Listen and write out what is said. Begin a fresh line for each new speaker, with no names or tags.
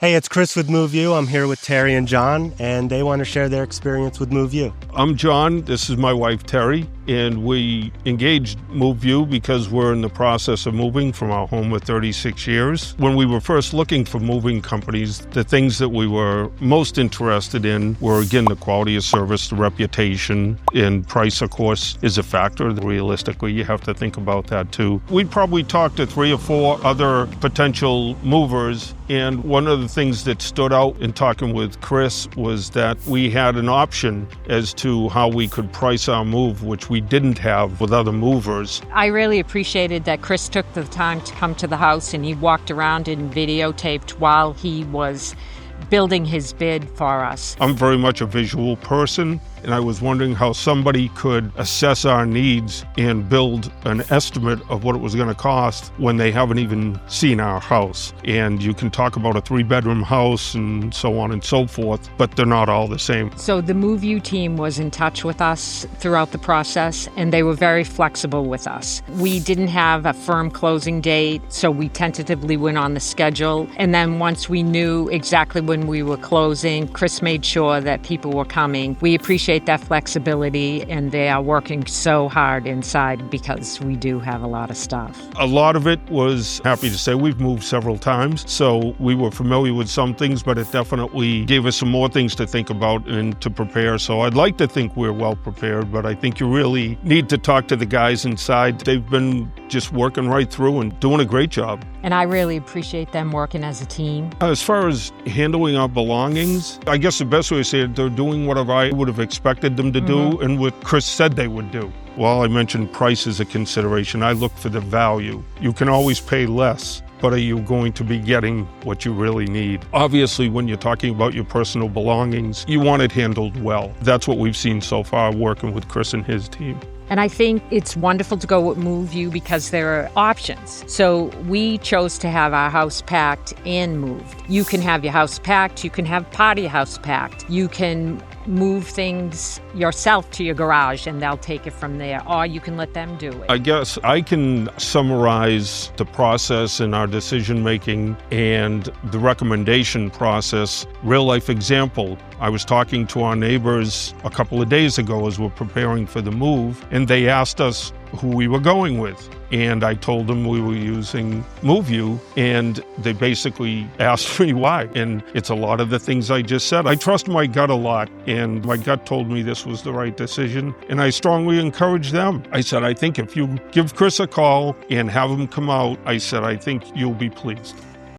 Hey, it's Chris with MoveU. I'm here with Terry and John, and they want to share their experience with MoveU.
I'm John. This is my wife, Terry, and we engaged MoveU because we're in the process of moving from our home of 36 years. When we were first looking for moving companies, the things that we were most interested in were, again, the quality of service, the reputation, and price, of course, is a factor. Realistically, you have to think about that, too. We'd probably talked to 3 or 4 other potential movers, and one of the things that stood out in talking with Chris was that we had an option as to how we could price our move, which we didn't have with other movers.
I really appreciated that Chris took the time to come to the house and he walked around and videotaped while he was building his bid for us.
I'm very much a visual person, and I was wondering how somebody could assess our needs and build an estimate of what it was going to cost when they haven't even seen our house. And you can talk about a 3-bedroom house and so on and so forth, but they're not all the same.
So the MoveU team was in touch with us throughout the process, and they were very flexible with us. We didn't have a firm closing date, so we tentatively went on the schedule. And then once we knew exactly when we were closing, Chris made sure that people were coming. We appreciate that flexibility, and they are working so hard inside because we do have a lot of stuff.
A lot of it was, happy to say, we've moved several times, so we were familiar with some things, but it definitely gave us some more things to think about and to prepare. So I'd like to think we're well prepared, but I think you really need to talk to the guys inside. They've been just working right through and doing a great job.
And I really appreciate them working as a team.
As far as handling our belongings, I guess the best way to say it, they're doing whatever I would have expected them to do and what Chris said they would do. While I mentioned price as a consideration, I look for the value. You can always pay less, but are you going to be getting what you really need? Obviously, when you're talking about your personal belongings, you want it handled well. That's what we've seen so far working with Chris and his team.
And I think it's wonderful to go with MoveU because there are options. So we chose to have our house packed and moved. You can have your house packed, you can have part of your house packed. You can move things yourself to your garage and they'll take it from there, or you can let them do it.
I guess I can summarize the process and our decision making and the recommendation process. Real life example, I was talking to our neighbors a couple of days ago as we're preparing for the move, and they asked us who we were going with. And I told them we were using MoveU, and they basically asked me why. And it's a lot of the things I just said. I trust my gut a lot, and my gut told me this was the right decision, and I strongly encourage them. I said, I think if you give Chris a call and have him come out, I said, I think you'll be pleased.